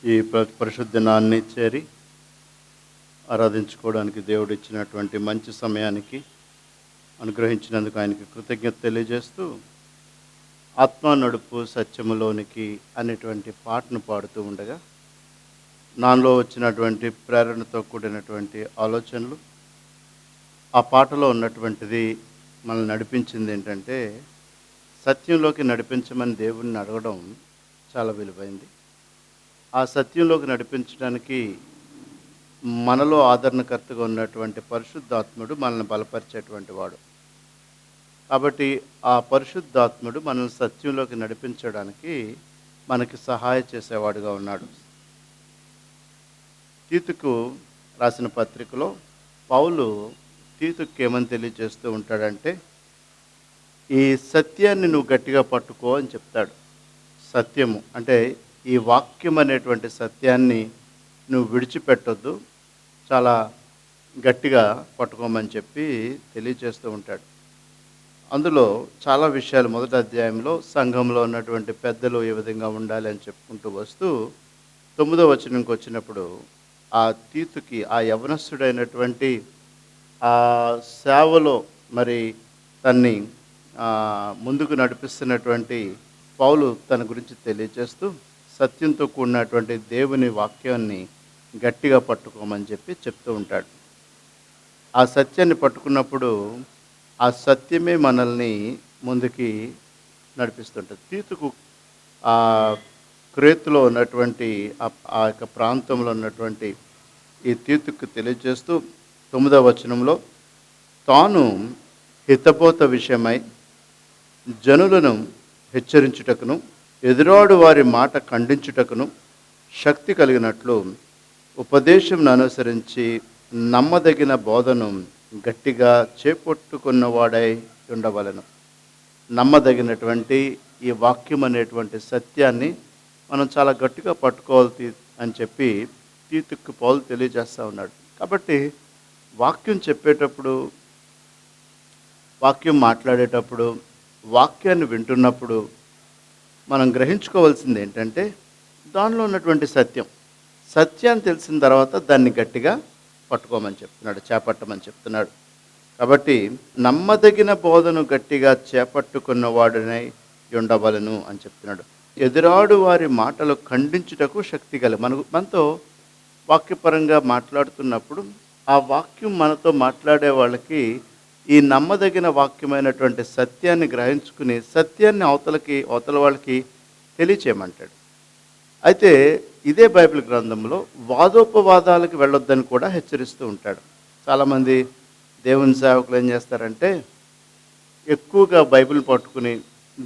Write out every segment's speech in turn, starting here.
ఈ పరిశుద్ధ దినాన్ని చేరి ఆరాధించుకోవడానికి దేవుడు ఇచ్చినటువంటి మంచి సమయానికి అనుగ్రహించినందుకు ఆయనకి కృతజ్ఞత తెలియజేస్తూ ఆత్మ నడుపు సత్యములోనికి అనేటువంటి పాటను పాడుతూ ఉండగా నాలో వచ్చినటువంటి ప్రేరణతో కూడినటువంటి ఆలోచనలు, ఆ పాటలో ఉన్నటువంటిది మనల్ని నడిపించింది ఏంటంటే, సత్యంలోకి నడిపించమని దేవుణ్ణి అడగడం చాలా విలువైంది. ఆ సత్యంలోకి నడిపించడానికి మనలో ఆదరణకర్తగా ఉన్నటువంటి పరిశుద్ధాత్ముడు మనల్ని బలపరిచేటువంటి వాడు. కాబట్టి ఆ పరిశుద్ధాత్ముడు మనల్ని సత్యంలోకి నడిపించడానికి మనకి సహాయం చేసేవాడుగా ఉన్నాడు. తీతుకు రాసిన పత్రికలో పౌలు తీతుకు ఏమని తెలియజేస్తూ ఉంటాడంటే, ఈ సత్యాన్ని నువ్వు గట్టిగా పట్టుకో అని చెప్తాడు. సత్యము అంటే ఈ వాక్యం అనేటువంటి సత్యాన్ని నువ్వు విడిచిపెట్టొద్దు, చాలా గట్టిగా పట్టుకోమని చెప్పి తెలియజేస్తూ ఉంటాడు. అందులో చాలా విషయాలు మొదటి అధ్యాయంలో సంఘంలో ఉన్నటువంటి పెద్దలు ఏ విధంగా ఉండాలి అని చెప్పుకుంటూ వస్తూ 9వ వచనంకి వచ్చినప్పుడు ఆ తీతుకి, ఆ యవనస్తుడైనటువంటి ఆ సేవలో మరి తన్ని ముందుకు నడిపిస్తున్నటువంటి పౌలు తన గురించి తెలియజేస్తూ సత్యంతో కూడినటువంటి దేవుని వాక్యాన్ని గట్టిగా పట్టుకోమని చెప్పి చెప్తూ ఉంటాడు. ఆ సత్యాన్ని పట్టుకున్నప్పుడు ఆ సత్యమే మనల్ని ముందుకి నడిపిస్తుంటుంది. తీతుకు ఆ క్రేతులో ఉన్నటువంటి ఆ యొక్క ప్రాంతంలో ఉన్నటువంటి ఈ తీతుకు తెలియజేస్తూ 9వ వచనంలో, తాను హితబోధ విషయమై జనులను హెచ్చరించుటకును ఎదురాడు వారి మాట ఖండించుటకును శక్తి కలిగినట్లు ఉపదేశంను అనుసరించి నమ్మదగిన బోధను గట్టిగా చేపట్టుకున్నవాడై ఉండవలెను. నమ్మదగినటువంటి ఈ వాక్యం అనేటువంటి సత్యాన్ని మనం చాలా గట్టిగా పట్టుకోవాలి అని చెప్పి తీతుకు పౌలు తెలియజేస్తూ ఉన్నాడు. కాబట్టి వాక్యం చెప్పేటప్పుడు, వాక్యం మాట్లాడేటప్పుడు, వాక్యాన్ని వింటున్నప్పుడు మనం గ్రహించుకోవాల్సింది ఏంటంటే, దానిలో ఉన్నటువంటి సత్యాన్ని తెలిసిన తర్వాత దాన్ని గట్టిగా పట్టుకోమని చెప్తున్నాడు, చేపట్టమని చెప్తున్నాడు. కాబట్టి నమ్మదగిన బోధను గట్టిగా చేపట్టుకున్నవాడునై ఉండవలను అని చెప్తున్నాడు. ఎదురాడు వారి మాటలు ఖండించుటకు శక్తి గల, మనతో వాక్యపరంగా మాట్లాడుతున్నప్పుడు ఆ వాక్యం మనతో మాట్లాడే వాళ్ళకి ఈ నమ్మదగిన వాక్యమైనటువంటి సత్యాన్ని గ్రహించుకుని సత్యాన్ని అవతల వాళ్ళకి తెలియచేయమంటాడు. అయితే ఇదే బైబిల్ గ్రంథంలో వాదోపవాదాలకు వెళ్ళొద్దని కూడా హెచ్చరిస్తూ ఉంటాడు. చాలామంది దేవుని సేవకులు ఏం చేస్తారంటే, ఎక్కువగా బైబిల్ పట్టుకుని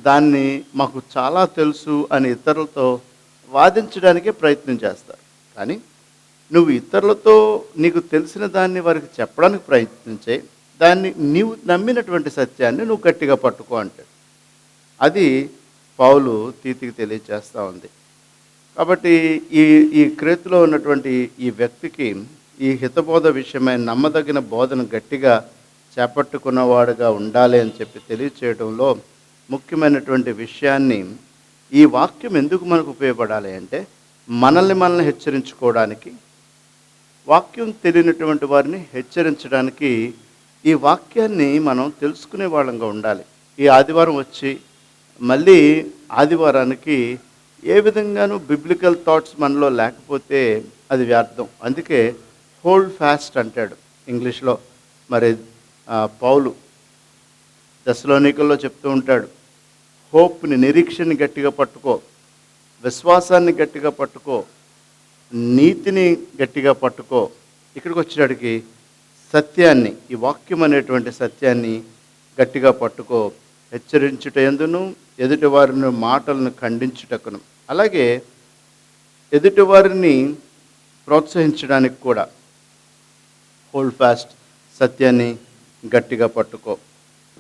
దాన్ని మాకు చాలా తెలుసు అని ఇతరులతో వాదించడానికే ప్రయత్నం చేస్తారు. కానీ నువ్వు ఇతరులతో నీకు తెలిసిన దాన్ని వారికి చెప్పడానికి ప్రయత్నించే, దాన్ని నీవు నమ్మినటువంటి సత్యాన్ని నువ్వు గట్టిగా పట్టుకో అంటాడు. అది పౌలు తీతికి తెలియజేస్తూ ఉంది. కాబట్టి ఈ క్రేతులో ఉన్నటువంటి ఈ వ్యక్తికి ఈ హితబోధ విషయమైన నమ్మదగిన బోధను గట్టిగా చేపట్టుకున్నవాడుగా ఉండాలి అని చెప్పి తెలియచేయడంలో ముఖ్యమైనటువంటి విషయాన్ని, ఈ వాక్యం ఎందుకు మనకు ఉపయోగపడాలి అంటే, మనల్ని హెచ్చరించుకోవడానికి, వాక్యం తెలియనటువంటి వారిని హెచ్చరించడానికి ఈ వాక్యాన్ని మనం తెలుసుకునే వాళ్ళంగా ఉండాలి. ఈ ఆదివారం వచ్చి మళ్ళీ ఆదివారానికి ఏ విధంగానూ బిబ్లికల్ థాట్స్ మనలో లేకపోతే అది వ్యర్థం. అందుకే హోల్డ్ ఫాస్ట్ అంటాడు ఇంగ్లీష్లో. మరి పౌలు తెస్సలోనికల్లో చెప్తూ ఉంటాడు, హోప్ని, నిరీక్షని గట్టిగా పట్టుకో, విశ్వాసాన్ని గట్టిగా పట్టుకో, నీతిని గట్టిగా పట్టుకో. ఇక్కడికి వచ్చేటికి సత్యాన్ని, ఈ వాక్యం అనేటువంటి సత్యాన్ని గట్టిగా పట్టుకో, హెచ్చరించుట ఎందును ఎదుటివారిని మాటలను ఖండించుటకును, అలాగే ఎదుటివారిని ప్రోత్సహించడానికి కూడా హోల్డ్ ఫాస్ట్, సత్యాన్ని గట్టిగా పట్టుకో.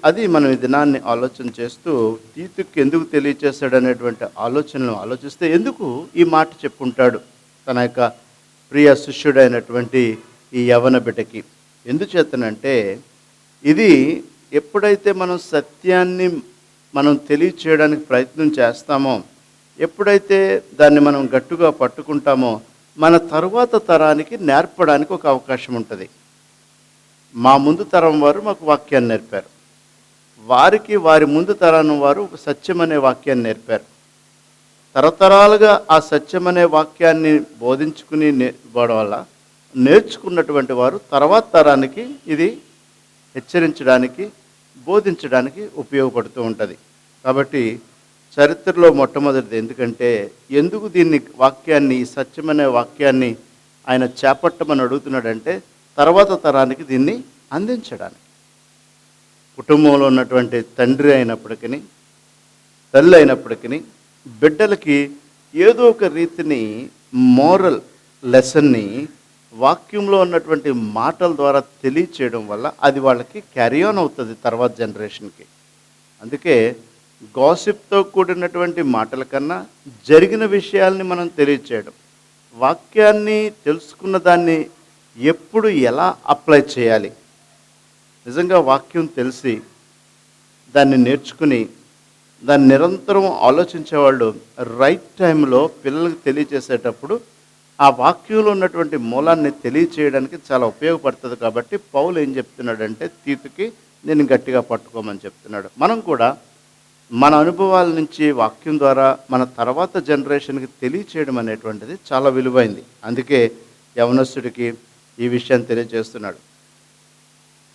అది మనం ఈ దినాన్ని ఆలోచన చేస్తూ తీతుకు ఎందుకు తెలియచేశాడనేటువంటి ఆలోచనలు ఆలోచిస్తే, ఎందుకు ఈ మాట చెప్పుంటాడు తన యొక్క ప్రియ శిష్యుడైనటువంటి ఈ యవన బిడ్డకి? ఎందుచేతనంటే, ఇది ఎప్పుడైతే మనం సత్యాన్ని తెలియచేయడానికి ప్రయత్నం చేస్తామో, ఎప్పుడైతే దాన్ని మనం గట్టిగా పట్టుకుంటామో మన తరువాత తరానికి నేర్పడానికి ఒక అవకాశం ఉంటుంది. మా ముందు తరం వారు మాకు వాక్యాన్ని నేర్పారు. వారికి వారి ముందు తరం వారు ఒక సత్యం అనే వాక్యాన్ని నేర్పారు. తరతరాలుగా ఆ సత్యం అనే వాక్యాన్ని బోధించుకుని పోవడం వల్ల నేర్చుకున్నటువంటి వారు తర్వాత తరానికి ఇది హెచ్చరించడానికి, బోధించడానికి ఉపయోగపడుతూ ఉంటుంది. కాబట్టి చరిత్రలో మొట్టమొదటిది ఎందుకు దీన్ని వాక్యాన్ని, ఈ సత్యమనే వాక్యాన్ని ఆయన చేపట్టమని అడుగుతున్నాడంటే తర్వాత తరానికి దీన్ని అందించడానికి. కుటుంబంలో ఉన్నటువంటి తండ్రి అయినప్పటికీ, తల్లి అయినప్పటికీ బిడ్డలకి ఏదో ఒక రీతిని మోరల్ లెసన్ని వాక్యంలో ఉన్నటువంటి మాటల ద్వారా తెలియచేయడం వల్ల అది వాళ్ళకి క్యారీ ఆన్ అవుతుంది తర్వాత జనరేషన్కి. అందుకే గాసిప్తో కూడినటువంటి మాటల కన్నా జరిగిన విషయాల్ని మనం తెలియచేయడం, వాక్యాన్ని తెలుసుకున్న దాన్ని ఎప్పుడు ఎలా అప్లై చేయాలి, నిజంగా వాక్యం తెలిసి దాన్ని నేర్చుకుని దాన్ని నిరంతరం ఆలోచించేవాళ్ళు రైట్ టైంలో పిల్లలకు తెలియచేసేటప్పుడు ఆ వాక్యంలో ఉన్నటువంటి మూలాన్ని తెలియచేయడానికి చాలా ఉపయోగపడుతుంది. కాబట్టి పౌలు ఏం చెప్తున్నాడంటే తీతుకి నేను గట్టిగా పట్టుకోమని చెప్తున్నాడు. మనం కూడా మన అనుభవాల నుంచి వాక్యం ద్వారా మన తర్వాత జనరేషన్కి తెలియచేయడం అనేటువంటిది చాలా విలువైంది. అందుకే యవనస్తుడికి ఈ విషయాన్ని తెలియజేస్తున్నాడు.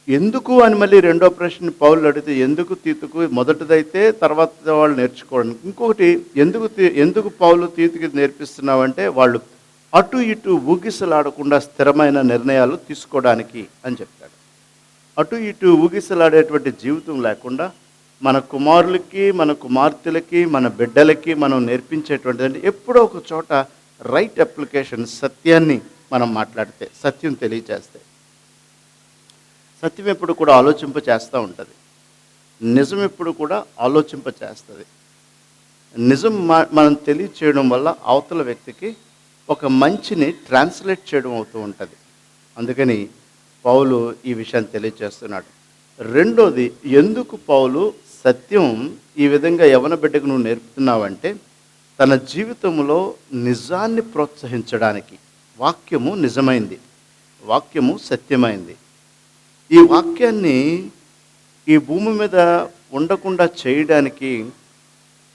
ఎందుకు అని మళ్ళీ రెండో ప్రశ్న పౌలు అడిగితే ఎందుకు తీతుకు, మొదటిదైతే తర్వాత వాళ్ళు నేర్చుకోవడానికి. ఇంకొకటి ఎందుకు పౌలు తీతుకి నేర్పిస్తున్నావంటే వాళ్ళు అటు ఇటు ఊగిసలాడకుండా స్థిరమైన నిర్ణయాలు తీసుకోవడానికి అని చెప్తాడు. అటు ఇటు ఊగిసలాడేటువంటి జీవితం లేకుండా మన కుమారులకి, మన కుమార్తెలకి, మన బిడ్డలకి మనం నేర్పించేటువంటిది ఎప్పుడో ఒక చోట రైట్ అప్లికేషన్, సత్యాన్ని మనం మాట్లాడితే, సత్యం తెలియచేస్తే. సత్యం ఎప్పుడు కూడా ఆలోచింప చేస్తూ ఉంటుంది. నిజం ఎప్పుడు కూడా ఆలోచింప చేస్తుంది. నిజం మనం తెలియచేయడం వల్ల అవతల వ్యక్తికి ఒక మంచిని ట్రాన్స్లేట్ చేయడం అవుతూ ఉంటుంది. అందుకని పౌలు ఈ విషయాన్ని తెలియజేస్తున్నాడు. రెండోది, ఎందుకు పౌలు సత్యం ఈ విధంగా యవన బిడ్డకు నువ్వు నేర్పుతున్నావంటే తన జీవితంలో నిజాన్ని ప్రోత్సహించడానికి. వాక్యము నిజమైంది, వాక్యము సత్యమైంది. ఈ వాక్యాన్ని ఈ భూమి మీద ఉండకుండా చేయడానికి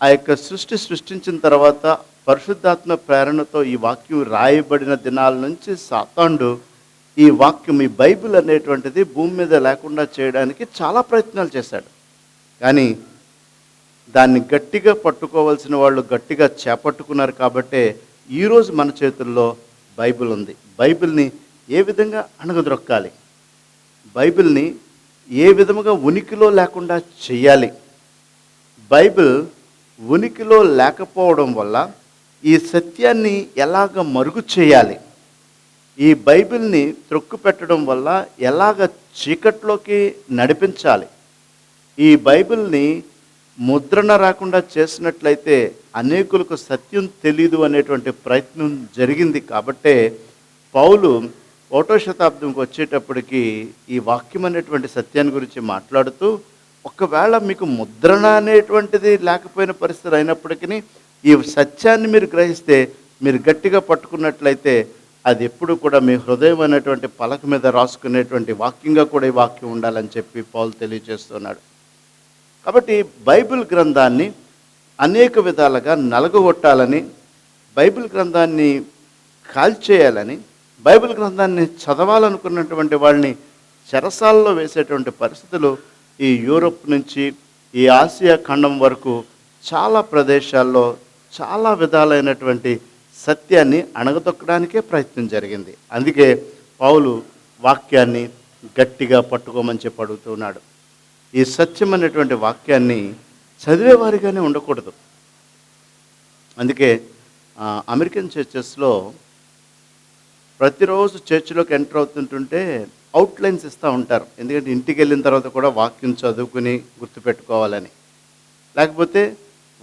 ఆ యొక్క సృష్టించిన తర్వాత పరిశుద్ధాత్మ ప్రేరణతో ఈ వాక్యం రాయబడిన దినాల నుంచి సాతానుడు ఈ వాక్యం, ఈ బైబిల్ అనేటువంటిది భూమి మీద లేకుండా చేయడానికి చాలా ప్రయత్నాలు చేశాడు. కానీ దాన్ని గట్టిగా పట్టుకోవాల్సిన వాళ్ళు గట్టిగా చేపట్టుకున్నారు. కాబట్టే ఈరోజు మన చేతుల్లో బైబిల్ ఉంది. బైబిల్ని ఏ విధంగా అణగదొక్కాలి, బైబిల్ని ఏ విధముగా ఉనికిలో లేకుండా చేయాలి, బైబిల్ ఉనికిలో లేకపోవడం వల్ల ఈ సత్యాన్ని ఎలాగ మరుగు చేయాలి, ఈ బైబిల్ని త్రొక్కు పెట్టడం వల్ల ఎలాగ చీకట్లోకి నడిపించాలి, ఈ బైబిల్ని ముద్రణ రాకుండా చేసినట్లయితే అనేకులకు సత్యం తెలీదు అనేటువంటి ప్రయత్నం జరిగింది. కాబట్టే పౌలు 1వ శతాబ్దంకి వచ్చేటప్పటికి ఈ వాక్యం అనేటువంటి సత్యాన్ని గురించి మాట్లాడుతూ, ఒకవేళ మీకు ముద్రణ అనేటువంటిది లేకపోయిన పరిస్థితి అయినప్పటికీ ఈ సత్యాన్ని మీరు గ్రహిస్తే, మీరు గట్టిగా పట్టుకున్నట్లయితే అది ఎప్పుడు కూడా మీ హృదయం అనేటువంటి పలక మీద రాసుకునేటువంటి వాక్యంగా కూడా ఈ వాక్యం ఉండాలని చెప్పి పౌలు తెలియజేస్తున్నాడు. కాబట్టి బైబిల్ గ్రంథాన్ని అనేక విధాలుగా నలగొట్టాలని, బైబిల్ గ్రంథాన్ని కాల్చేయాలని, బైబిల్ గ్రంథాన్ని చదవాలనుకున్నటువంటి వాళ్ళని చెరసాలలో వేసేటువంటి పరిస్థితులు ఈ యూరోప్ నుంచి ఈ ఆసియా ఖండం వరకు చాలా ప్రదేశాల్లో చాలా విధాలైనటువంటి సత్యాన్ని అణగదొక్కడానికే ప్రయత్నం జరిగింది. అందుకే పౌలు వాక్యాన్ని గట్టిగా పట్టుకోమని చెప్పి అడుగుతున్నాడు. ఈ సత్యం అనేటువంటి వాక్యాన్ని చదివేవారిగానే ఉండకూడదు. అందుకే అమెరికన్ చర్చెస్లో ప్రతిరోజు చర్చిలోకి ఎంటర్ అవుతుంటుంటే అవుట్లైన్స్ ఇస్తూ ఉంటారు. ఎందుకంటే ఇంటికి వెళ్ళిన తర్వాత కూడా వాక్యం చదువుకుని గుర్తుపెట్టుకోవాలని, లేకపోతే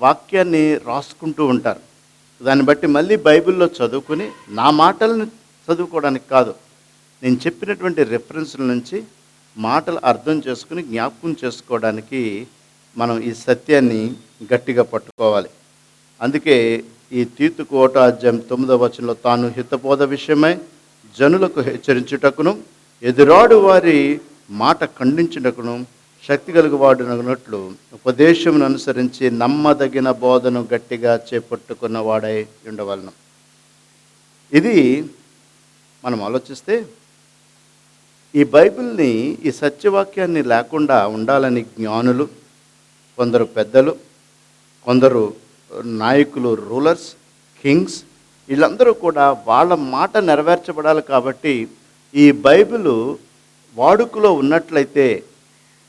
వాక్యాన్ని రాసుకుంటూ ఉంటారు. దాన్ని బట్టి మళ్ళీ బైబిల్లో చదువుకుని నా మాటలను చదువుకోవడానికి కాదు, నేను చెప్పినటువంటి రెఫరెన్స్ల నుంచి మాటలు అర్థం చేసుకుని జ్ఞాపకం చేసుకోవడానికి మనం ఈ సత్యాన్ని గట్టిగా పట్టుకోవాలి. అందుకే ఈ తీతుకు 1:9 తాను హితబోధ విషయమై జనులకు హెచ్చరించుటకును ఎదురాడు వారి మాట ఖండించుటకును శక్తి కలుగువాడునట్లు ఉపదేశమును అనుసరించి నమ్మదగిన బోధను గట్టిగా చేపట్టుకున్న వాడై ఉండవలను. ఇది మనం ఆలోచిస్తే ఈ బైబిల్ని, ఈ సత్యవాక్యాన్ని లేకుండా ఉండాలని జ్ఞానులు, కొందరు పెద్దలు, కొందరు నాయకులు, రూలర్స్, కింగ్స్, వీళ్ళందరూ కూడా వాళ్ళ మాట నెరవేర్చబడాలి. కాబట్టి ఈ బైబిలు వాడుకలో ఉన్నట్లయితే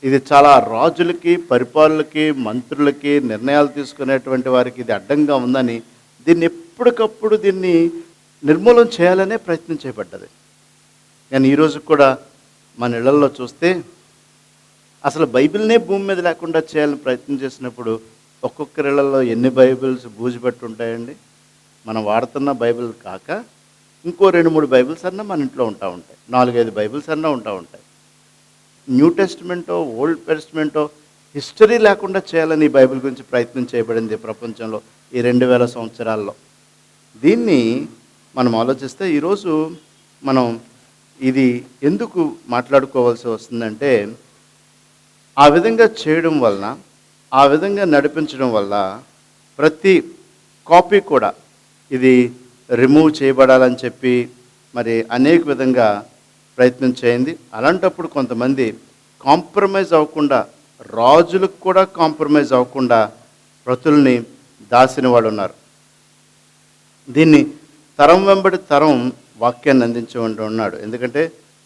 ఇది చాలా రాజులకి, పరిపాలనలకి, మంత్రులకి, నిర్ణయాలు తీసుకునేటువంటి వారికి ఇది అడ్డంగా ఉందని దీన్ని ఎప్పటికప్పుడు దీన్ని నిర్మూలన చేయాలనే ప్రయత్నం చేయబడ్డది. కానీ ఈరోజు కూడా మన ఇళ్లలో చూస్తే అసలు బైబిల్నే భూమి మీద లేకుండా చేయాలని ప్రయత్నం చేసినప్పుడు ఒక్కొక్కరిళ్లలో ఎన్ని బైబిల్స్ బూజుపెట్టి ఉంటాయండి. మనం వాడుతున్న బైబిల్ కాక ఇంకో 2-3 బైబిల్స్ అన్నా మన ఇంట్లో ఉంటాయి, 4-5 బైబిల్స్ అన్నా ఉంటాయి. న్యూ టెస్ట్మెంటో, ఓల్డ్ టెస్ట్మెంటో హిస్టరీ లేకుండా చేయాలని ఈ బైబిల్ గురించి ప్రయత్నం చేయబడింది ప్రపంచంలో ఈ 2000 సంవత్సరాల్లో. దీన్ని మనం ఆలోచిస్తే ఈరోజు మనం ఇది ఎందుకు మాట్లాడుకోవాల్సి వస్తుందంటే, ఆ విధంగా చేయడం వలన, ఆ విధంగా నడిపించడం వల్ల ప్రతి కాపీ కూడా ఇది రిమూవ్ చేయబడాలని చెప్పి మరి అనేక విధంగా ప్రయత్నం చేయింది. అలాంటప్పుడు కొంతమంది కాంప్రమైజ్ అవ్వకుండా, రాజులకు కూడా కాంప్రమైజ్ అవ్వకుండా ప్రతుల్ని దాసిన వాళ్ళు ఉన్నారు. దీన్ని తరం వెంబడి తరం వాక్యాన్ని అందించేవాడు ఉన్నాడు. ఎందుకంటే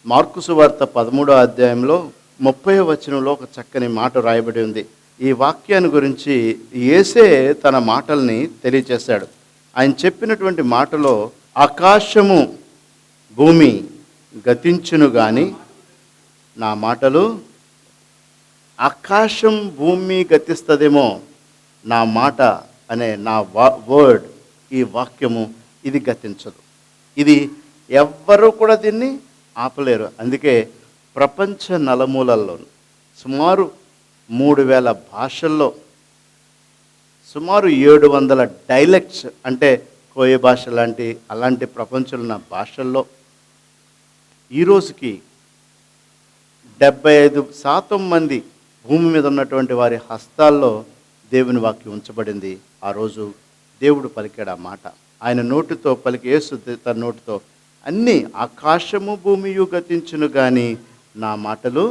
మార్కు సువార్త 13వ అధ్యాయంలో 30వ వచనంలో ఒక చక్కని మాట రాయబడి ఉంది. ఈ వాక్యాన్ని గురించి యేసే తన మాటల్ని తెలియచేశాడు. ఆయన చెప్పినటువంటి మాటలో ఆకాశము భూమి గతించును కానీ నా మాటలు, ఆకాశం భూమి గతిస్తుందేమో, నా మాట అనే నా వర్డ్, ఈ వాక్యము ఇది గతించదు. ఇది ఎవ్వరూ కూడా దీన్ని ఆపలేరు. అందుకే ప్రపంచ నలుమూలల్లో సుమారు 3000 భాషల్లో, సుమారు 700 డైలెక్ట్స్ అంటే కోయ భాష లాంటి అలాంటి ప్రపంచంలో ఉన్న భాషల్లో ఈరోజుకి 75% మంది భూమి మీద ఉన్నటువంటి వారి హస్తాల్లో దేవుని వాక్యం ఉంచబడింది. ఆ రోజు దేవుడు పలికాడు ఆ మాట. ఆయన నోటితో పలికి, యేసు తన నోటితో అన్నీ ఆకాశము భూమియు గతించును కానీ నా మాటలు,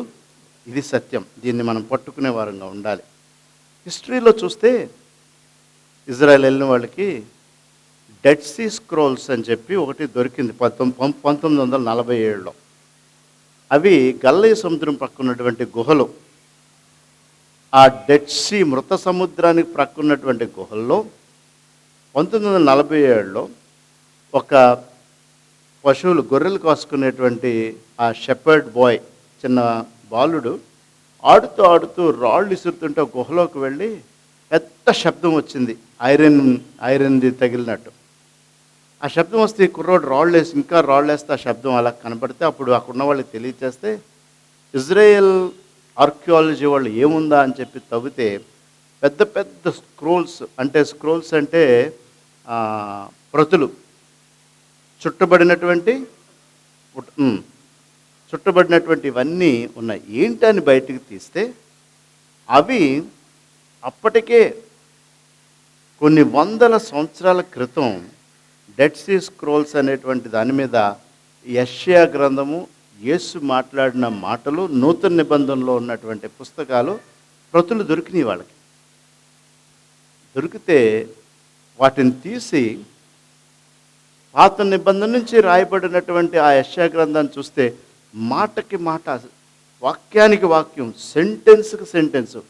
ఇది సత్యం. దీన్ని మనం పట్టుకునే వారంగా ఉండాలి. హిస్టరీలో చూస్తే ఇజ్రాయెల్ వెళ్ళిన వాళ్ళకి డెడ్ సీ స్క్రోల్స్ అని చెప్పి ఒకటి దొరికింది 1947లో. అవి గల్లీ సముద్రం పక్కన్నటువంటి గుహలు. ఆ డెడ్ సీ మృత సముద్రానికి ప్రక్కన్నటువంటి గుహల్లో 1947లో ఒక పశువులు, గొర్రెలు కాసుకునేటువంటి ఆ షెపర్డ్ బాయ్, చిన్న బాలుడు ఆడుతూ ఆడుతూ రాళ్ళు ఇసురుతుంటే గుహలోకి వెళ్ళి పెద్ద శబ్దం వచ్చింది, ఐరన్ది తగిలినట్టు. ఆ శబ్దం వస్తే కుర్రోడు రాళ్ళేసి, ఇంకా రాళ్ళేస్తే ఆ శబ్దం అలా కనపడితే అప్పుడు అక్కడున్న వాళ్ళకి తెలియచేస్తే ఇజ్రాయెల్ ఆర్కియాలజీ వాళ్ళు ఏముందా అని చెప్పి తవ్వితే పెద్ద పెద్ద స్క్రోల్స్ అంటే ప్రతులు చుట్టబడినటువంటి ఇవన్నీ ఉన్నాయి. ఏంటని బయటికి తీస్తే అవి అప్పటికే కొన్ని 100 సంవత్సరాల క్రితం డెడ్ సీ స్క్రోల్స్ అనేటువంటి దాని మీద యెషయా గ్రంథము, యేసు మాట్లాడిన మాటలు, నూతన నిబంధనలో ఉన్నటువంటి పుస్తకాలు, ప్రతులు దొరికినాయి వాళ్ళకి. దొరికితే వాటిని తీసి పాత నిబంధన నుంచి రాయబడినటువంటి ఆ యెషయా గ్రంథాన్ని చూస్తే మాటకి మాట, వాక్యానికి వాక్యం, సెంటెన్స్కి సెంటెన్సు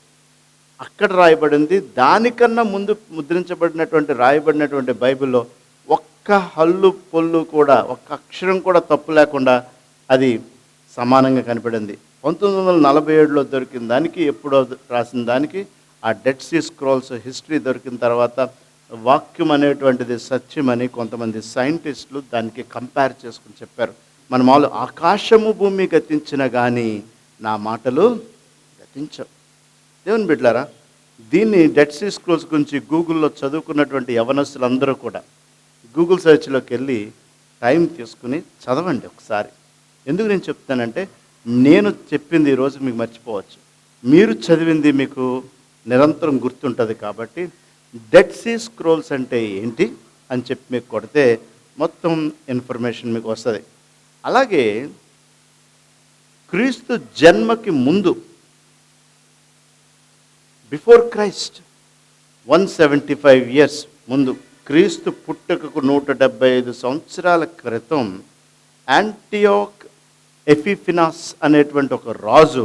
అక్కడ రాయబడింది. దానికన్నా ముందు ముద్రించబడినటువంటి రాయబడినటువంటి బైబిల్లో ఒక్క హల్లు పొల్లు కూడా, ఒక్క అక్షరం కూడా తప్పు లేకుండా అది సమానంగా కనపడింది. 1947లో దొరికిన దానికి, ఎప్పుడో రాసిన దానికి, ఆ డెడ్ సీ స్క్రోల్స్ హిస్టరీ దొరికిన తర్వాత వాక్యం అనేటువంటిది సత్యమని కొంతమంది సైంటిస్టులు దానికి కంపేర్ చేసుకుని చెప్పారు. మన మామూలు ఆకాశము భూమి గతించిన కానీ నా మాటలు గతించవు. దేవుని బిడ్డలారా, దీన్ని డెడ్ సీ స్క్రోల్స్ గురించి గూగుల్లో చదువుకున్నటువంటి యవనస్తులందరూ కూడా గూగుల్ సెర్చ్లోకి వెళ్ళి టైం తీసుకుని చదవండి ఒకసారి. ఎందుకు నేను చెప్తానంటే, నేను చెప్పింది ఈరోజు మీకు మర్చిపోవచ్చు, మీరు చదివింది మీకు నిరంతరం గుర్తుంటుంది. కాబట్టి డెడ్ సీ స్క్రోల్స్ అంటే ఏంటి అని చెప్పి మీకు కొడితే మొత్తం ఇన్ఫర్మేషన్ మీకు వస్తుంది. అలాగే క్రీస్తు జన్మకి ముందు, బిఫోర్ క్రైస్ట్ 175 years ముందు, క్రీస్తు పుట్టుకకు 175 సంవత్సరాల క్రితం యాంటియోక్ ఎపిఫినస్ అనేటువంటి ఒక రాజు,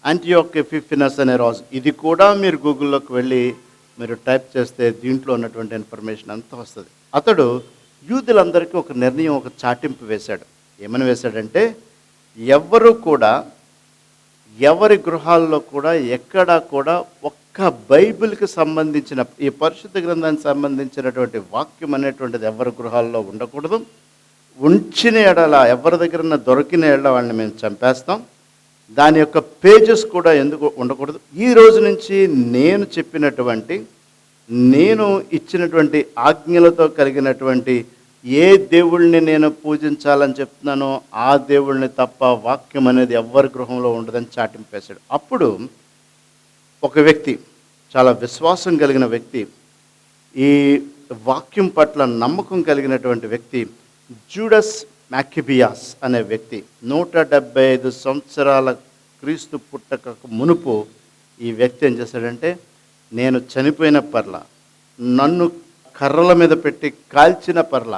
యాంటియోక్ ఎపిఫినస్ అనే రాజు, ఇది కూడా మీరు గూగుల్లోకి వెళ్ళి మీరు టైప్ చేస్తే దీంట్లో ఉన్నటువంటి ఇన్ఫర్మేషన్ అంతా వస్తుంది. అతడు యూదులందరికీ ఒక నిర్ణయం, ఒక చాటింపు వేశాడు. ఏమని వేశాడంటే, ఎవరు కూడా ఎవరి గృహాల్లో కూడా ఎక్కడా కూడా ఒక్క బైబిల్కి సంబంధించిన, ఈ పరిశుద్ధ గ్రంథానికి సంబంధించినటువంటి వాక్యం అనేటువంటిది ఎవరి గృహాల్లో ఉండకూడదు. ఉంచిన ఎడల, ఎవరి దగ్గర దొరికిన ఎడల వాళ్ళని మేము చంపేస్తాం. దాని యొక్క పేజెస్ కూడా ఎందుకు ఉండకూడదు. ఈ రోజు నుంచి నేను చెప్పినటువంటి, నేను ఇచ్చినటువంటి ఆజ్ఞలతో కలిగినటువంటి ఏ దేవుళ్ళని నేను పూజించాలని చెప్తున్నానో ఆ దేవుళ్ళని తప్ప వాక్యం అనేది ఎవరి గృహంలో ఉండదని చాటింపేశాడు. అప్పుడు ఒక వ్యక్తి, చాలా విశ్వాసం కలిగిన వ్యక్తి, ఈ వాక్యం పట్ల నమ్మకం కలిగినటువంటి వ్యక్తి, జూడస్ మ్యాకిబియాస్ అనే వ్యక్తి, 175 సంవత్సరాల క్రీస్తు పుట్టకకు మునుపు ఈ వ్యక్తి ఏం చేశాడంటే, నేను చనిపోయిన పర్ల, నన్ను కర్రల మీద పెట్టి కాల్చిన పర్ల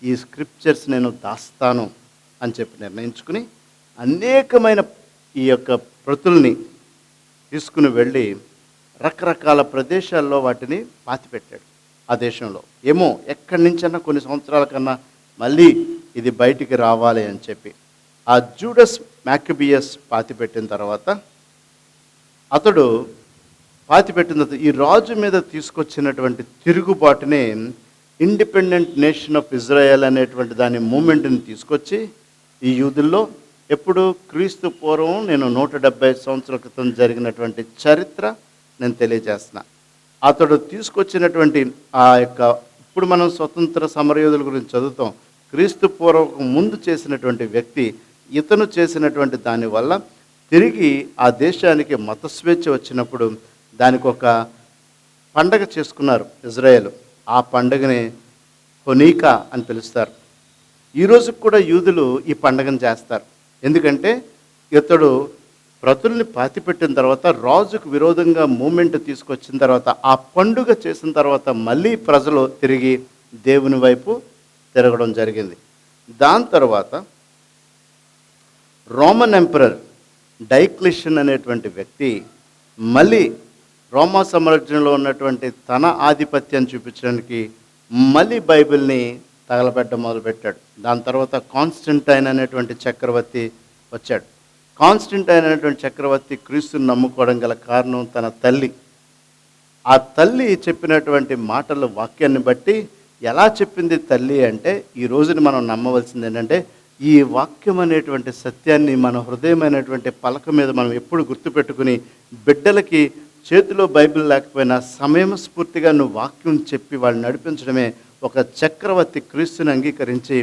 ఈ స్క్రిప్చర్స్ నేను దాస్తాను అని చెప్పి నిర్ణయించుకుని అనేకమైన ఈ యొక్క ప్రతుల్ని తీసుకుని వెళ్ళి రకరకాల ప్రదేశాల్లో వాటిని పాతిపెట్టాడు. ఆ దేశంలో ఏమో ఎక్కడి నుంచన్నా కొన్ని సంవత్సరాల కన్నా మళ్ళీ ఇది బయటికి రావాలి అని చెప్పి ఆ జూడస్ మ్యాకిబియస్ పాతిపెట్టిన తర్వాత, అతడు పాతిపెట్టిన తర్వాత ఈ రాజు మీద తీసుకొచ్చినటువంటి తిరుగుబాటునే ఇండిపెండెంట్ నేషన్ ఆఫ్ ఇజ్రాయెల్ అనేటువంటి దాని మూమెంట్ని తీసుకొచ్చి ఈ యూదుల్లో, ఎప్పుడు క్రీస్తు పూర్వం నేను 175 సంవత్సరాల క్రితం జరిగినటువంటి చరిత్ర నేను తెలియజేస్తున్నా. అతడు తీసుకొచ్చినటువంటి ఆ యొక్క, ఇప్పుడు మనం స్వతంత్ర సమరయోధుల గురించి చదువుతాం, క్రీస్తు పూర్వం ముందు చేసినటువంటి వ్యక్తి, ఇతను చేసినటువంటి దానివల్ల తిరిగి ఆ దేశానికి మత స్వేచ్ఛ వచ్చినప్పుడు దానికి ఒక పండగ చేసుకున్నారు ఇజ్రాయేల్. ఆ పండుగని హొనీకా అని పిలుస్తారు. ఈరోజు కూడా యూదులు ఈ పండుగను చేస్తారు. ఎందుకంటే ఇతడు ప్రతుల్ని పాతిపెట్టిన తర్వాత, రాజుకు విరోధంగా మూమెంట్ తీసుకొచ్చిన తర్వాత, ఆ పండుగ చేసిన తర్వాత మళ్ళీ ప్రజలు తిరిగి దేవుని వైపు తిరగడం జరిగింది. దాని తర్వాత రోమన్ ఎంపరర్ డైక్లిషన్ అనేటువంటి వ్యక్తి మళ్ళీ రోమా సామ్రాజ్యంలో ఉన్నటువంటి తన ఆధిపత్యాన్ని చూపించడానికి మళ్ళీ బైబిల్ని తగలబెట్టడం మొదలుపెట్టాడు. దాని తర్వాత కాన్స్టంటైన్ అనేటువంటి చక్రవర్తి వచ్చాడు. కాన్స్టంటైన్ అనేటువంటి చక్రవర్తి క్రీస్తుని నమ్ముకోవడం గల కారణం తన తల్లి. ఆ తల్లి చెప్పినటువంటి మాటల వాక్యాన్ని బట్టి, ఎలా చెప్పింది తల్లి అంటే, ఈ రోజుని మనం నమ్మవలసింది ఏంటంటే, ఈ వాక్యం అనేటువంటి సత్యాన్ని మన హృదయమైనటువంటి పలక మీద మనం ఎప్పుడు గుర్తుపెట్టుకుని, బిడ్డలకి చేతిలో బైబిల్ లేకపోయినా సమయస్ఫూర్తిగా నువ్వు వాక్యం చెప్పి వాళ్ళని నడిపించడమే ఒక చక్రవర్తి క్రీస్తుని అంగీకరించి,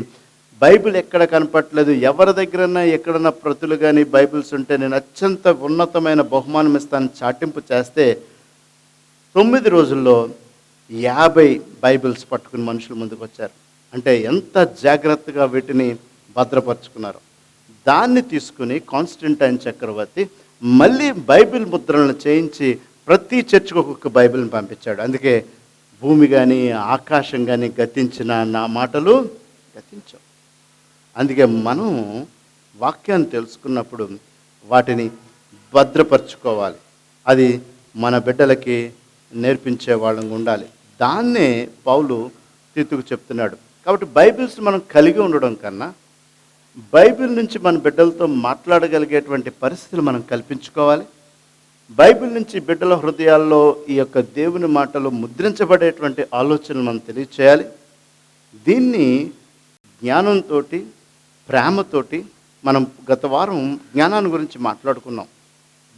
బైబిల్ ఎక్కడ కనపట్లేదు, ఎవరి దగ్గరన్నా ఎక్కడన్నా ప్రతులు కానీ బైబిల్స్ ఉంటే నేను అత్యంత ఉన్నతమైన బహుమానం ఇస్తాను చాటింపు చేస్తే 9 రోజుల్లో 50 బైబిల్స్ పట్టుకుని మనుషుల ముందుకు వచ్చారు. అంటే ఎంత జాగ్రత్తగా వీటిని భద్రపరుచుకున్నారు. దాన్ని తీసుకుని కాన్స్టంటైన్ చక్రవర్తి మళ్ళీ బైబిల్ ముద్రలను చేయించి ప్రతి చర్చికి ఒక్కొక్క బైబిల్ని పంపించాడు. అందుకే భూమి కానీ ఆకాశం కానీ గతించిన నా మాటలు గతించవు. అందుకే మనం వాక్యాన్ని తెలుసుకున్నప్పుడు వాటిని భద్రపరచుకోవాలి. అది మన బిడ్డలకి నేర్పించే వాళ్ళంగా ఉండాలి. దాన్నే పౌలు తీతుకు చెప్తున్నాడు. కాబట్టి బైబిల్స్ మనం కలిగి ఉండడం కన్నా, బైబిల్ నుంచి మన బిడ్డలతో మాట్లాడగలిగేటువంటి పరిస్థితులు మనం కల్పించుకోవాలి. బైబిల్ నుంచి బిడ్డల హృదయాల్లో ఈ యొక్క దేవుని మాటలు ముద్రించబడేటువంటి ఆలోచనలు మనం తెలియచేయాలి. దీన్ని జ్ఞానంతో, ప్రేమతోటి, మనం గత వారం జ్ఞానాన్ని గురించి మాట్లాడుకున్నాం.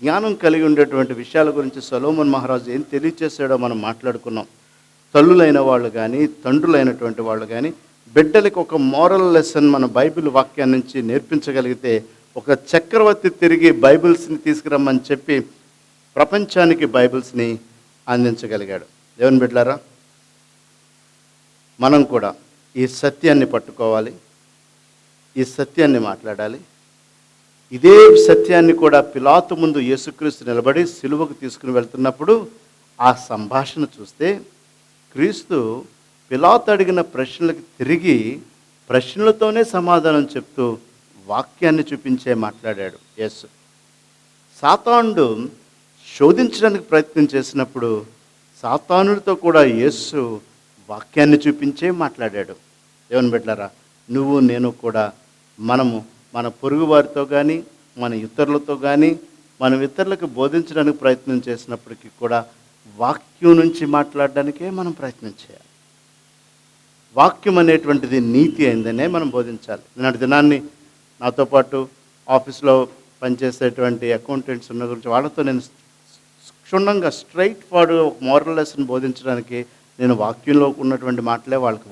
జ్ఞానం కలిగి ఉండేటువంటి విషయాల గురించి సొలొమోన్ మహారాజు ఏం తెలియచేశాడో మనం మాట్లాడుకున్నాం. తల్లులైన వాళ్ళు కానీ, తండ్రులైనటువంటి వాళ్ళు కానీ బిడ్డలకి ఒక మోరల్ లెసన్ మన బైబిల్ వాక్యాన్ని నుంచి నేర్పించగలిగితే, ఒక చక్రవర్తి తిరిగి బైబిల్స్ని తీసుకురమ్మని చెప్పి ప్రపంచానికి బైబిల్స్ని అందించగలిగాడు. దేవుని బిడ్డలారా, మనం కూడా ఈ సత్యాన్ని పట్టుకోవాలి, ఈ సత్యాన్ని మాట్లాడాలి. ఇదే సత్యాన్ని కూడా పిలాతు ముందు యేసుక్రీస్తు నిలబడి సిలువకు తీసుకుని వెళ్తున్నప్పుడు ఆ సంభాషణ చూస్తే, క్రీస్తు పిలాతు అడిగిన ప్రశ్నలకు తిరిగి ప్రశ్నలతోనే సమాధానం చెప్తూ వాక్యాన్ని చూపించే మాట్లాడాడు యేసు. సాతానుడు శోధించడానికి ప్రయత్నం చేసినప్పుడు సాతానుడితో కూడా యేసు వాక్యాన్ని చూపించే మాట్లాడాడు. దేవుని బిడ్డలారా, నువ్వు నేను కూడా మనము మన పొరుగు వారితో కానీ, మన ఇతరులతో కానీ, మనం ఇతరులకు బోధించడానికి ప్రయత్నం చేసినప్పటికీ కూడా వాక్యం నుంచి మాట్లాడడానికే మనం ప్రయత్నం చేయాలి. వాక్యం అనేటువంటిది నీతి అయిందనే మనం బోధించాలి. నిన్నటి దినాన్ని నాతో పాటు ఆఫీస్లో పనిచేసేటువంటి అకౌంటెంట్స్ ఉన్న గురించి వాళ్ళతో నేను క్షుణ్ణంగా స్ట్రైట్ ఫార్వర్డ్ ఒక మోరల్ లెసన్ బోధించడానికి నేను వాక్యంలో ఉన్నటువంటి మాటలే వాళ్ళకి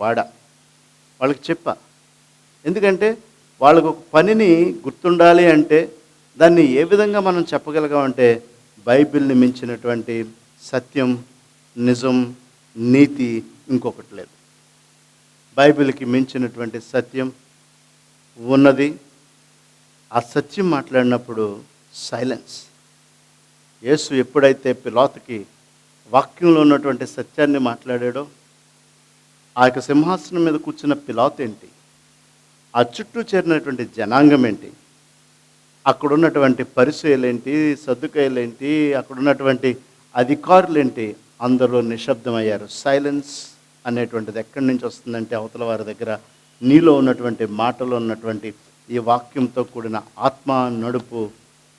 వాళ్ళకి చెప్పా. ఎందుకంటే వాళ్ళకు ఒక పనిని గుర్తుండాలి అంటే దాన్ని ఏ విధంగా మనం చెప్పగలిగామంటే, బైబిల్ని మించినటువంటి సత్యం, నిజం, నీతి ఇంకొకటి లేదు. బైబిల్కి మించినటువంటి సత్యం ఉన్నది. ఆ సత్యం మాట్లాడినప్పుడు సైలెన్స్. యేసు ఎప్పుడైతే పిలాతుకి వాక్యంలో ఉన్నటువంటి సత్యాన్ని మాట్లాడాడో, ఆ యొక్క సింహాసనం మీద కూర్చున్న పిలాతు ఏంటి, ఆ చుట్టూ చేరినటువంటి జనాంగం ఏంటి, అక్కడున్నటువంటి పరిసయ్యులేంటి, సద్దుకాయులేంటి, అక్కడున్నటువంటి అధికారులేంటి, అందరూ నిశ్శబ్దమయ్యారు. సైలెన్స్ అనేటువంటిది ఎక్కడి నుంచి వస్తుందంటే, అవతల వారి దగ్గర నీలో ఉన్నటువంటి మాటలో ఉన్నటువంటి ఈ వాక్యంతో కూడిన ఆత్మ నడుపు,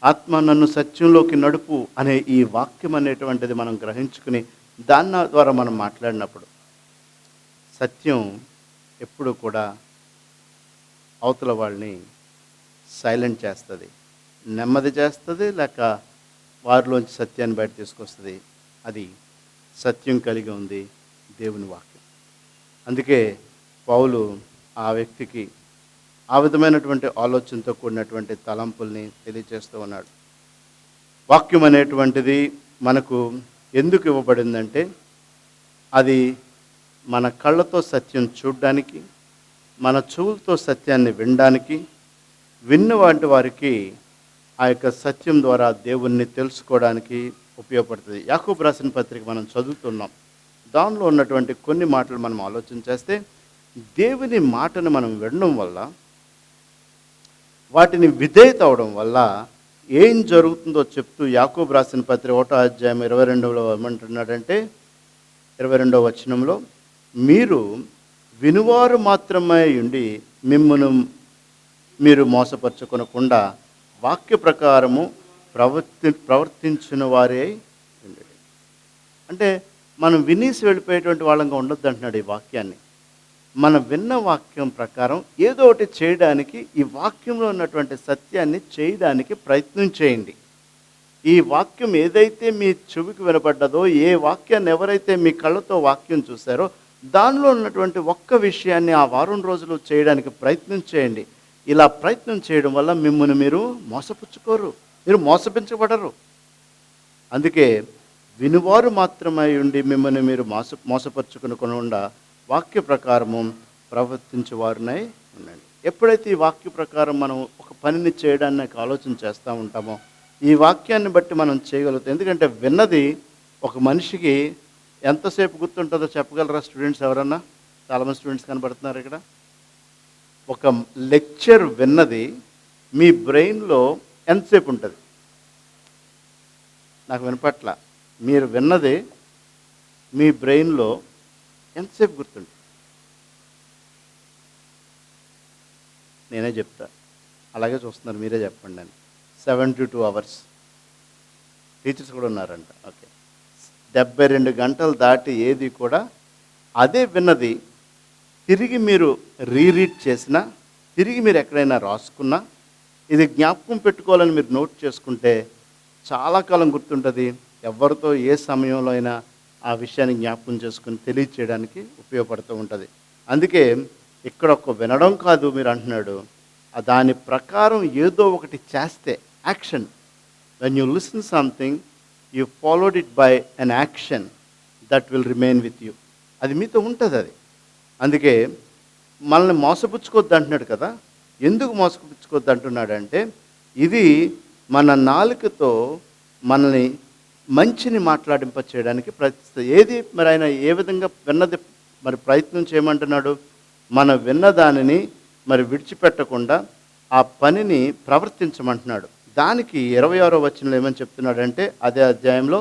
ఆత్మ నన్ను సత్యంలోకి నడుపు అనే ఈ వాక్యం అనేటువంటిది మనం గ్రహించుకుని దాని ద్వారా మనం మాట్లాడినప్పుడు సత్యం ఎప్పుడు కూడా అవతల వాళ్ళని సైలెంట్ చేస్తుంది, నెమ్మది చేస్తుంది, లేక వారిలోంచి సత్యాన్ని బయట తీసుకొస్తుంది. అది సత్యం కలిగి ఉంది దేవుని వాక్యం. అందుకే పౌలు ఆ వ్యక్తికి ఆ విధమైనటువంటి ఆలోచనతో కూడినటువంటి తలంపుల్ని తెలియచేస్తూ ఉన్నాడు. వాక్యం అనేటువంటిది మనకు ఎందుకు ఇవ్వబడిందంటే, అది మన కళ్ళతో సత్యం చూడడానికి, మన చెవులతో సత్యాన్ని వినడానికి, విన్న వారికి ఆ యొక్క సత్యం ద్వారా దేవుణ్ణి తెలుసుకోవడానికి ఉపయోగపడుతుంది. యాకోబు రాసిన పత్రిక మనం చదువుతున్నాం. దానిలో ఉన్నటువంటి కొన్ని మాటలు మనం ఆలోచన చేస్తే, దేవుని మాటను మనం వినడం వల్ల, వాటిని విధేయత అవడం వల్ల ఏం జరుగుతుందో చెప్తూ యాకోబు రాసిన పత్రిక 1వ అధ్యాయం 22లో ఏమంటున్నాడంటే, 22వ వచనంలో, మీరు వినువారు మాత్రమే ఉండి మిమ్మును మీరు మోసపరచుకొనకుండా వాక్య ప్రకారము ప్రవర్తించిన వారే ఉండండి. అంటే మనం వినేసి వెళ్ళిపోయేటువంటి వాళ్ళంగా ఉండొద్దు అంటున్నాడు ఈ వాక్యాన్ని. మనం విన్న వాక్యం ప్రకారం ఏదో ఒకటి చేయడానికి, ఈ వాక్యంలో ఉన్నటువంటి సత్యాన్ని చేయడానికి ప్రయత్నం చేయండి. ఈ వాక్యం ఏదైతే మీ చెవికి వినపడ్డదో, ఏ వాక్యాన్ని ఎవరైతే మీ కళ్ళతో వాక్యం చూశారో, దానిలో ఉన్నటువంటి ఒక్క విషయాన్ని ఆ వారం రోజులు చేయడానికి ప్రయత్నం చేయండి. ఇలా ప్రయత్నం చేయడం వల్ల మిమ్మల్ని మీరు మోసపుచ్చుకోరు, మీరు మోసపించబడరు. అందుకే వినువారు మాత్రమై ఉండి మిమ్మల్ని మీరు మోసపరుచుకునకుండా వాక్య ప్రకారము ప్రవర్తించేవారినై ఉండండి. ఎప్పుడైతే ఈ వాక్య ప్రకారం మనం ఒక పనిని చేయడానికి ఆలోచన చేస్తూ ఉంటామో, ఈ వాక్యాన్ని బట్టి మనం చేయగలుగుతాం. ఎందుకంటే విన్నది ఒక మనిషికి ఎంతసేపు గుర్తుంటుందో చెప్పగలరా స్టూడెంట్స్ ఎవరన్నా? చాలామంది స్టూడెంట్స్ కనబడుతున్నారు ఇక్కడ. ఒక లెక్చర్ విన్నది మీ బ్రెయిన్లో ఎంతసేపు ఉంటుంది? నాకు వినపట్ల. మీరు విన్నది మీ బ్రెయిన్లో ఎంతసేపు గుర్తుంటుంది? నేనే చెప్తా, అలాగే చూస్తున్నారు, మీరే చెప్పండి అని. 72 hours. టీచర్స్ కూడా ఉన్నారంట. ఓకే, 72 గంటలు దాటి ఏది కూడా అదే విన్నది తిరిగి మీరు రీరీడ్ చేసినా, తిరిగి మీరు ఎక్కడైనా రాసుకున్నా, ఇది జ్ఞాపకం పెట్టుకోవాలని మీరు నోట్ చేసుకుంటే చాలా కాలం గుర్తుంటుంది. ఎవరితో ఏ సమయంలో అయినా ఆ విషయాన్ని జ్ఞాపకం చేసుకొని తెలియచేయడానికి ఉపయోగపడుతూ ఉంటుంది. అందుకే ఇక్కడ ఒక వినడం కాదు మీరు అంటున్నాడు, దాని ప్రకారం ఏదో ఒకటి చేస్తే action. When you listen something, you followed it by an action that will remain with you. అది మీతో ఉంటుంది అది. అందుకే మనల్ని మోసపుచ్చుకోవద్దు అంటున్నాడు కదా. ఎందుకు మోసపుచ్చుకోవద్దు అంటున్నాడంటే, ఇది మన నాలుకతో మనల్ని మంచిని మాట్లాడింప చేయడానికి ప్రయత్నిస్తుంది. ఏది మరి ఆయన ఏ విధంగా విన్నది మరి ప్రయత్నం చేయమంటున్నాడు? మన విన్న దానిని మరి విడిచిపెట్టకుండా ఆ పనిని ప్రవర్తించమంటున్నాడు. దానికి 26వ వచనంలో ఏమని చెప్తున్నాడంటే, అదే అధ్యాయంలో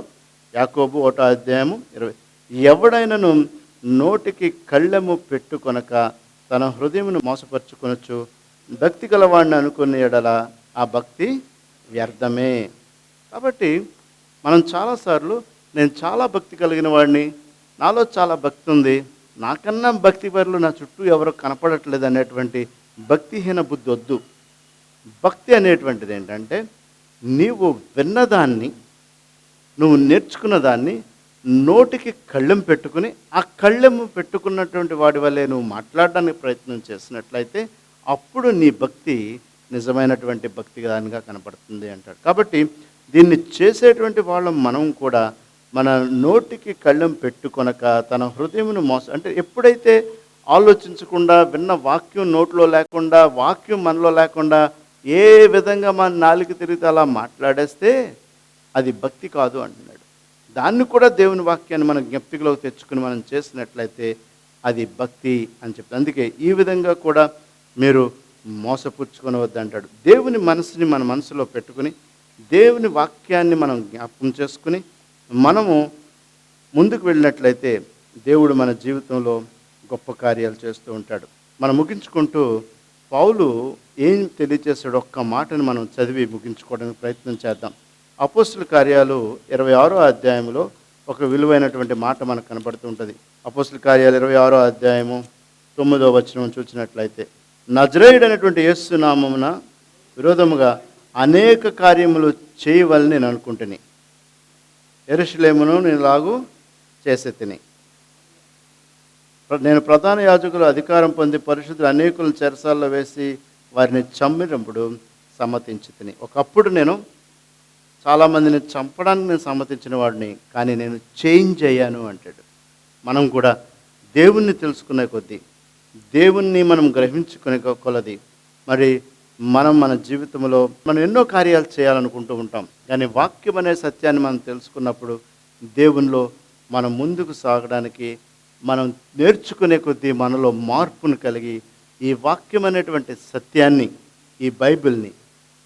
యాకోబు 1వ అధ్యాయము 20, ఎవడైనను నోటికి కళ్ళెము పెట్టుకొనక తన హృదయమును మోసపరుచుకొనొచ్చు, భక్తి గలవాడిని అనుకునే ఎడల ఆ భక్తి వ్యర్థమే. కాబట్టి మనం చాలాసార్లు నేను చాలా భక్తి కలిగిన వాడిని, నాలో చాలా భక్తి ఉంది, నాకన్నా భక్తి పరులు నా చుట్టూ ఎవరో కనపడట్లేదు అనేటువంటి భక్తిహీన బుద్ధి వద్దు. భక్తి అనేటువంటిది ఏంటంటే, నీవు విన్నదాన్ని, నువ్వు నేర్చుకున్న దాన్ని నోటికి కళ్ళెం పెట్టుకుని ఆ కళ్ళెము పెట్టుకున్నటువంటి వాడి వల్లే నువ్వు మాట్లాడడానికి ప్రయత్నం చేసినట్లయితే అప్పుడు నీ భక్తి నిజమైనటువంటి భక్తి దానిగా కనపడుతుంది అంటాడు. కాబట్టి దీన్ని చేసేటువంటి వాళ్ళం మనం కూడా మన నోటికి కళ్ళెం పెట్టుకొనక తన హృదయమును అంటే ఎప్పుడైతే ఆలోచించకుండా విన్న వాక్యం నోట్లో లేకుండా, వాక్యం మనలో లేకుండా ఏ విధంగా మన నాలుక తిరిగితే అలా మాట్లాడేస్తే అది భక్తి కాదు అంటున్నాడు. దాన్ని కూడా దేవుని వాక్యాన్ని మనం జ్ఞప్తిలోకి తెచ్చుకుని మనం చేసినట్లయితే అది భక్తి అని చెప్పి. అందుకే ఈ విధంగా కూడా మీరు మోసపుచ్చుకొనవద్దు అంటాడు. దేవుని మనసుని మన మనసులో పెట్టుకుని దేవుని వాక్యాన్ని మనం జ్ఞాపకం చేసుకుని మనము ముందుకు వెళ్ళినట్లయితే దేవుడు మన జీవితంలో గొప్ప కార్యాలు చేస్తూ ఉంటాడు. మనం ముగించుకుంటూ పౌలు ఏం తెలియజేశాడు ఒక్క మాటని మనం చదివి ముగించుకోవడానికి ప్రయత్నం చేద్దాం. అపోస్తుల కార్యాలు 26వ అధ్యాయంలో ఒక విలువైనటువంటి మాట మనకు కనబడుతూ ఉంటుంది. అపోస్తుల కార్యాలు 26వ అధ్యాయము 9వ వచనం చూసినట్లయితే, నజరేయుడైనటువంటి యేసు నామమున విరోధముగా అనేక కార్యములు చేయవలని నేను అనుకుంటుని, యెరూషలేమును నేను ఇలాగూ చేసే తిని. నేను ప్రధాన యాజకులు అధికారం పొంది పరిశుద్ధులు అనేకులను చెరసాల్లో వేసి వారిని చంపినప్పుడు సమ్మతించి తిని. ఒకప్పుడు నేను చాలామందిని చంపడానికి నేను సమ్మతించిన వాడిని, కానీ నేను చేంజ్ అయ్యాను అంటాడు. మనం కూడా దేవుణ్ణి తెలుసుకునే కొద్దీ, దేవుణ్ణి మనం గ్రహించుకునే కొలది మరి మనం మన జీవితంలో మనం ఎన్నో కార్యాలు చేయాలనుకుంటూ ఉంటాం. కానీ వాక్యం అనే సత్యాన్ని మనం తెలుసుకున్నప్పుడు దేవునిలో మనం ముందుకు సాగడానికి మనం నేర్చుకునే కొద్దీ మనలో మార్పును కలిగి ఈ వాక్యం అనేటువంటి సత్యాన్ని, ఈ బైబిల్ని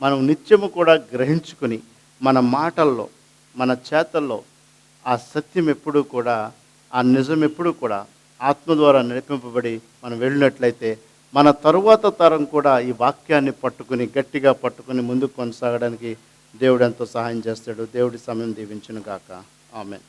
మనం నిత్యము కూడా గ్రహించుకుని మన మాటల్లో, మన చేతల్లో ఆ సత్యం ఎప్పుడూ కూడా, ఆ నిజం ఎప్పుడూ కూడా ఆత్మ ద్వారా నడిపింపబడి మనం వెళ్ళినట్లయితే మన తరువాత తరం కూడా ఈ వాక్యాన్ని పట్టుకుని గట్టిగా పట్టుకుని ముందుకు కొనసాగడానికి దేవుడు ఎంతో సహాయం చేస్తాడు. దేవుడి సమయం దీవించును గాక. ఆమేన్.